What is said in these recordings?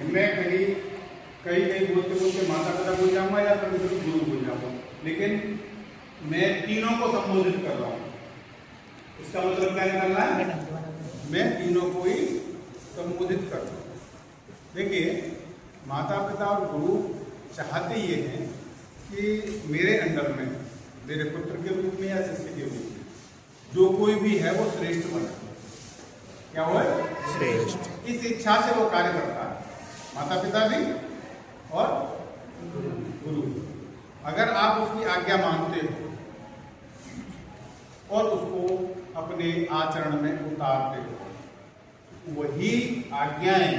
मैं कहीं कहीं कहीं बोलते बोलते माता पिता बोल जाऊंगा या कभी कभी गुरु बोल जाऊंगा, लेकिन मैं तीनों को संबोधित कर रहा हूँ। इसका मतलब क्या निकलना है? मैं तीनों को ही संबोधित कर रहा हूँ। देखिए, माता पिता और गुरु चाहते ये हैं कि मेरे अंडर में, मेरे पुत्र के रूप में या शिष्य के रूप में जो कोई भी है वो श्रेष्ठ बने। क्या हो? श्रेष्ठ। इस इच्छा से वो कार्य करता है, माता पिता भी और गुरु। अगर आप उसकी आज्ञा मानते हो और उसको अपने आचरण में उतारते हो, वही आज्ञाएं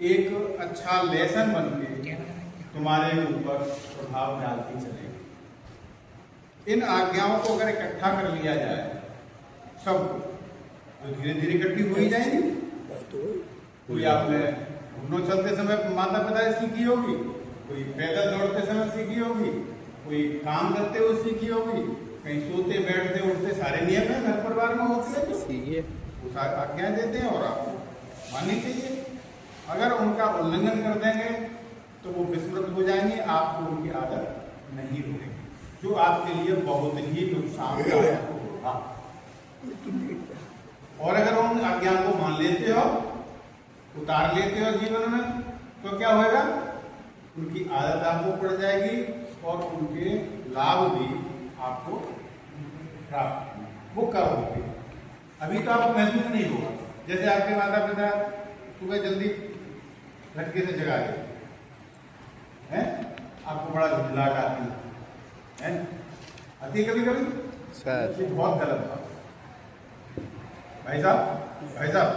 एक अच्छा लेसन बनके तुम्हारे ऊपर प्रभाव डालती चलेगी। इन आज्ञाओं को अगर इकट्ठा कर लिया जाए सब, तो धीरे धीरे इकट्ठी हो ही जाएंगी। कोई आपने घुटनों चलते समय माता पिता से सीखी होगी, कोई पैदल दौड़ते समय सीखी होगी, कोई काम करते हुए सीखी होगी, कहीं सोते बैठते उठते सारे नियम है घर परिवार में होते हैं, वो आज्ञाएं देते हैं और आपको माननी चाहिए। अगर उनका उल्लंघन कर देंगे तो वो विस्मृत हो जाएंगे, आपको उनकी आदत नहीं होगी, जो आपके लिए बहुत ही नुकसानदायक होगा। और अगर उन आज्ञा को मान लेते हो, उतार लेते हो जीवन में, तो क्या होगा? उनकी आदत आपको पड़ जाएगी और उनके लाभ भी आपको प्राप्त वो कब होंगे? अभी तो आपको महसूस नहीं होगा। जैसे आपके माता पिता सुबह जल्दी झटके से जगा देते हैं, आपको बड़ा झुंझलाहट आती है, आती है कभी कभी सर, ये बहुत गलत बात। भाई साहब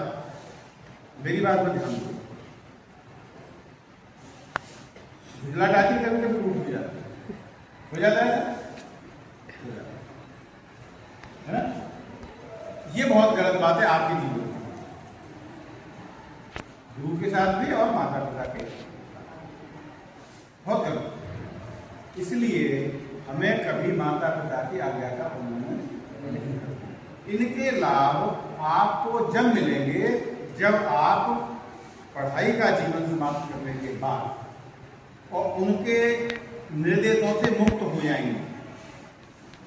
मेरी बात पर ध्यान दो। झुंझलाहट आती है, कभी कभी उठ भी जाता है, हो जाता है ना? ये बहुत गलत बात है आपके जीवन में, गुरु के साथ भी और माता पिता के बहुत गलत। इसलिए हमें कभी माता पिता की आज्ञा का उल्लंघन नहीं करना। इनके लाभ आपको जब मिलेंगे जब आप पढ़ाई का जीवन समाप्त करने के बाद और उनके निर्देशों से मुक्त हो जाएंगे।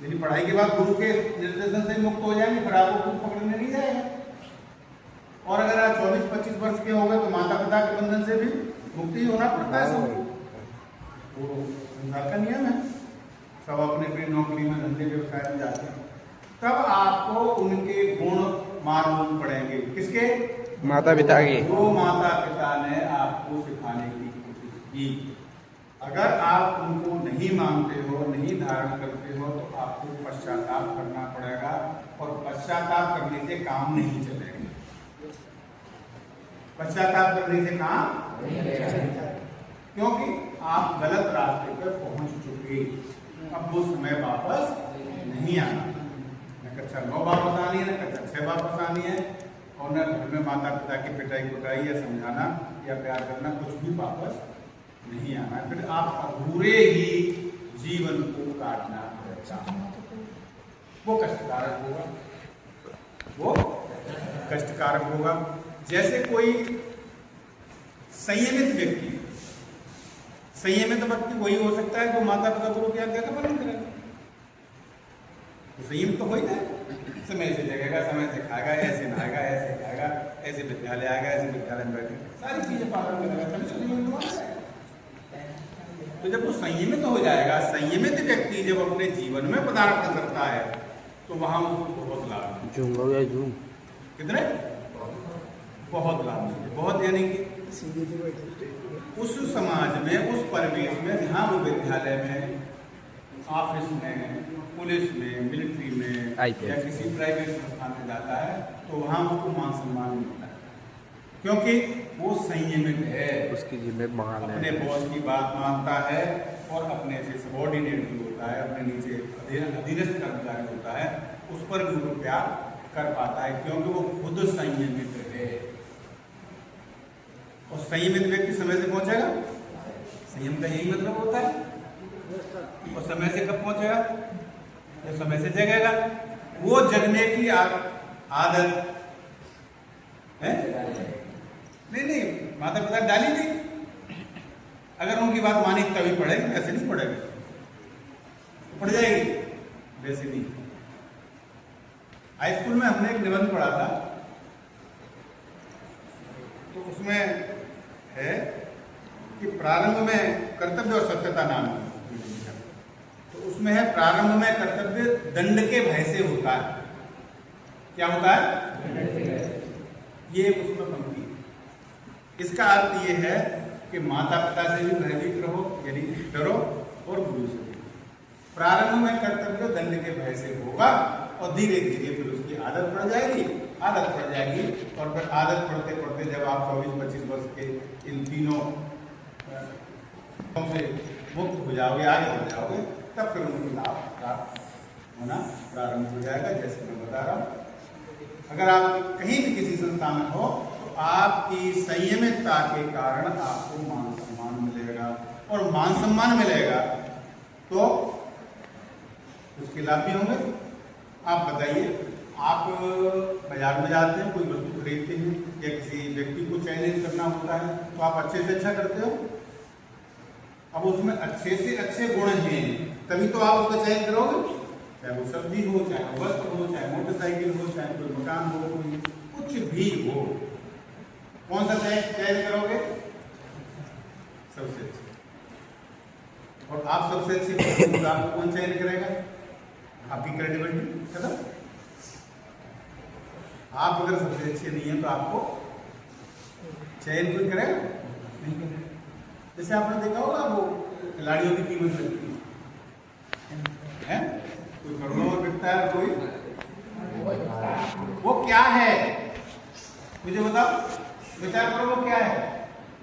यदि पढ़ाई के बाद गुरु के निर्देशन से मुक्त हो जाएंगे, फिर आपको कुछ पकड़ने नहीं जाएगा। और अगर आप 24-25 वर्ष के हो गए तो माता पिता के बंधन से भी मुक्ति होना पड़ता है सबको, वो संसार का नियम है। सब अपने अपनी नौकरी में, धंधे, व्यवसाय में जाते हैं, तब आपको उनके गुण मालूम पड़ेंगे। किसके? माता पिता के। जो माता पिता ने आपको सिखाने की कोशिश की, अगर आप उनको नहीं मानते हो, नहीं धारण करते हो, तो आपको पश्चाताप करना पड़ेगा और पश्चाताप करने से काम नहीं चलेगा। पश्चाताप करने से काम नहीं चलेगा, क्योंकि आप गलत रास्ते पर पहुंच चुके। अब वो समय वापस नहीं आना, न कक्षा 9 वापस आनी है, न कक्षा 6 वापस आनी है, और न घर में माता पिता की पिटाई कुटाई या समझाना या प्यार करना कुछ भी वापस नहीं आना। फिर आप अधूरे ही जीवन को काटना पड़ेगा। वो कष्टकारक होगा, वो कष्टकारक होगा। जैसे कोई संयमित व्यक्ति, संयमित व्यक्ति वही हो सकता है जो माता पिता गुरु की आज्ञा का पालन करेगा। तो संयम तो हो ही ना, समय से जगेगा, समय से खाएगा, ऐसे नहाएगा, ऐसे खाएगा, ऐसे विद्यालय आएगा, ऐसे विद्यालय में बैठेगा, सारी चीजें पालन करेगा। तो जब वो संयमित हो जाएगा, संयमित व्यक्ति जब अपने जीवन में पदार्पण करता है, तो वहां उसको बहुत लाभ मिलेगा। कितने? बहुत लाभ मिलेगा। बहुत यानी कि उस समाज में, उस परिवेश में जहाँ वो विद्यालय में, ऑफिस में, पुलिस में, मिलिट्री में या किसी प्राइवेट संस्थान में जाता है, तो वहाँ उसको मान सम्मान मिलता है, क्योंकि वो संयमित है, उसकी जिम्मेदारी अपने बॉस की बात मानता है और अपने से सबॉर्डिनेट भी होता है, अपने नीचे अधीनस्थ कर्मचारी होता है, उस पर भी वो प्यार कर पाता है, क्योंकि वो खुद संयमित है। और संयमित व्यक्ति समय से पहुंचेगा, संयम का यही मतलब होता है। और समय से कब पहुंचेगा? जब समय से जगेगा। वो जगने की आदत है नहीं, माता पिता डाली नहीं। अगर उनकी बात मानी तभी पढ़ेगी, वैसे नहीं पढ़ेगी, पढ़ जाएगी, वैसे नहीं। हाई स्कूल में हमने एक निबंध पढ़ा था, तो उसमें है कि प्रारंभ में कर्तव्य और सत्यता नाम है। तो उसमें है प्रारंभ में कर्तव्य दंड के भय से होता है। क्या होता है? ये उसमें पंक्ति है। इसका अर्थ ये है कि माता पिता से भी भयभीत रहो, यानी डरो, और गुरु से भी। प्रारंभ में कर्तव्य दंड के भय से होगा और धीरे धीरे फिर उसकी आदत पड़ जाएगी, और फिर आदत पढ़ते पढ़ते जब आप 24-25 वर्ष के इन तीनों से मुक्त हो जाओगे, आगे हो जाओगे, तब फिर उनकी लाभ प्राप्त होना प्रारंभ हो जाएगा। जैसे मैं बता रहा हूँ, अगर आप कहीं भी किसी संस्था में हो तो आपकी संयमितता के कारण आपको मान सम्मान मिलेगा, और मान सम्मान मिलेगा तो उसके लाभ भी होंगे। आप बताइए, आप बाजार में जाते हैं, कोई वस्तु खरीदते हैं या किसी व्यक्ति को चयनित करना होता है, तो आप अच्छे से अच्छा करते हो। अब उसमें अच्छे से अच्छे गुण हैं, तभी तो आप उसका चयन करोगे। चाहे वो सब्जी हो, चाहे वो वस्त्र हो, चाहे मोटरसाइकिल हो, चाहे कोई मकान हो, कोई कुछ भी हो, कौन सा चयन करोगे? सबसे अच्छे। और आप सबसे अच्छे तो आपको कौन चयन करेगा? आपकी क्रेडिबिलिटी खत्म। आप अगर सबसे अच्छे नहीं है तो आपको चयन कोई करेगा नहीं करेगा। जैसे आपने देखा होगा, वो खिलाड़ियों की कीमत लगती है, कोई करोड़ों में बिकता है, कोई वो क्या है मुझे बताओ, विचार करो, वो क्या है?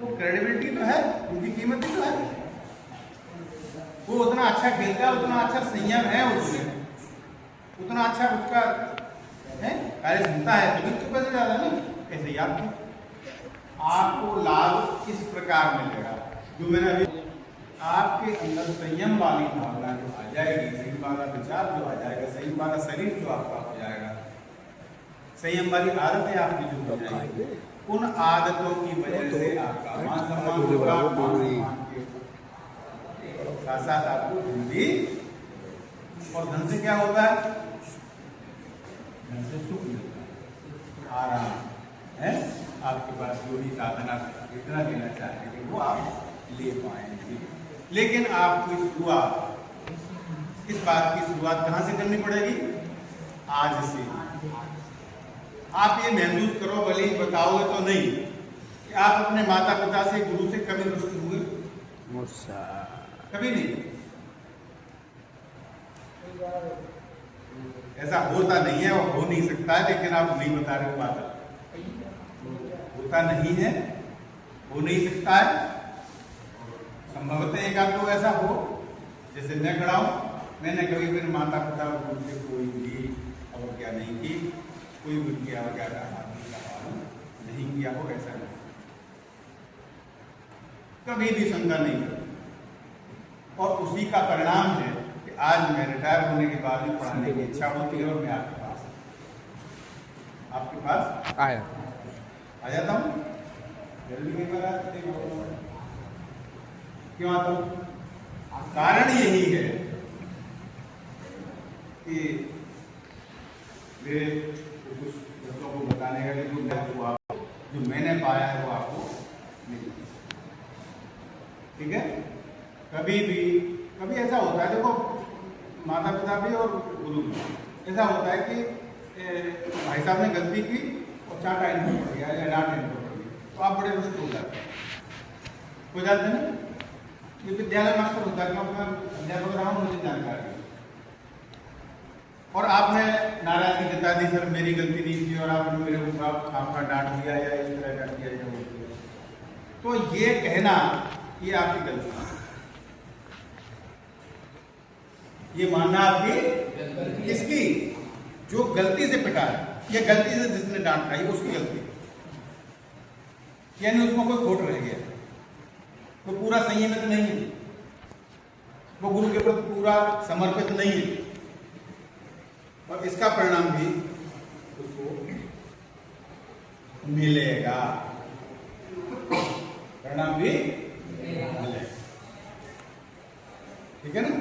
वो क्रेडिबिलिटी तो है, उनकी कीमत ही तो है। वो उतना अच्छा खेलता है, उतना अच्छा संयम है उसमें, उतना अच्छा उसका है कार्य क्षमता है, तभी तो पैसे ज्यादा नहीं। कैसे याद आपको लाभ इस प्रकार मिलेगा, जो मैंने अभी आपके अंदर संयम वाली भावना जो आ जाएगी, संयम वाला विचार जो आ जाएगा, संयम वाला शरीर जो आपका हो जाएगा, संयम वाली आदतें आपकी जो हो जाएगी, उन आदतों की वजह से आपका मान सम्मान होगा। मान सम्मान के साथ साथ आपको धन भी, और धन से क्या होता है? धन से सुख मिलता है, आराम है। आपके पास जो भी साधन आप इतना देना चाहते हैं वो आप ले पाएंगे। लेकिन आपकी शुरुआत, इस बात की शुरुआत कहाँ से करनी पड़ेगी? आज से। आप ये महसूस करो, भले ही बताओगे तो नहीं, कि आप अपने माता पिता से, गुरु से कभी रुष्ट हुए? कभी नहीं। ऐसा होता नहीं है और हो नहीं सकता है, लेकिन आप नहीं बता रहे हो। बात होता नहीं है, हो नहीं सकता है। संभवतः एक आध तो ऐसा हो, जैसे मैं खड़ा हूं, मैंने कभी भी माता पिता और गुरु से कोई भी अवज्ञा नहीं की, कोई उनकी अवज्ञा का पालन नहीं किया हो, ऐसा नहीं, कभी भी शंका नहीं कर। और उसी का परिणाम है कि आज मैं रिटायर होने के बाद भी पढ़ाने की इच्छा होती है, और मैं आपके पास आ जाता हूँ। जल्दी कई बार आते हैं, क्यों आता हूँ? कारण यही है कि मेरे कुछ बच्चों को बताने का जो मैंने पाया है वो आपको नहीं। ठीक है? कभी ऐसा होता है, देखो माता पिता भी और गुरु भी, ऐसा होता है कि भाई साहब ने गलती की और चाटा इनको पड़ गया या डांट इनको पड़ गई, तो आप बड़े रुष्ट हो जाते हैं ना। ये विद्यालय मास्टर होता है, मैं अध्यापक रहा हूँ, मुझे जानकारी, और आपने नाराजगी जता दी, सर मेरी गलती नहीं थी और आपने मेरे ऊपर आपका डांट दिया या इस तरह का किया या वो किया, तो ये कहना ये आपकी गलती है, ये मानना आपकी किसकी? जो गलती से पिटा है या गलती से जिसने डांट खाई उसकी गलती, यानी उसमें कोई खोट रह गया, वो पूरा संयमित नहीं है, वो गुरु के प्रति पूरा समर्पित नहीं है, और इसका परिणाम भी उसको मिलेगा। परिणाम भी मिले। ठीक है ना?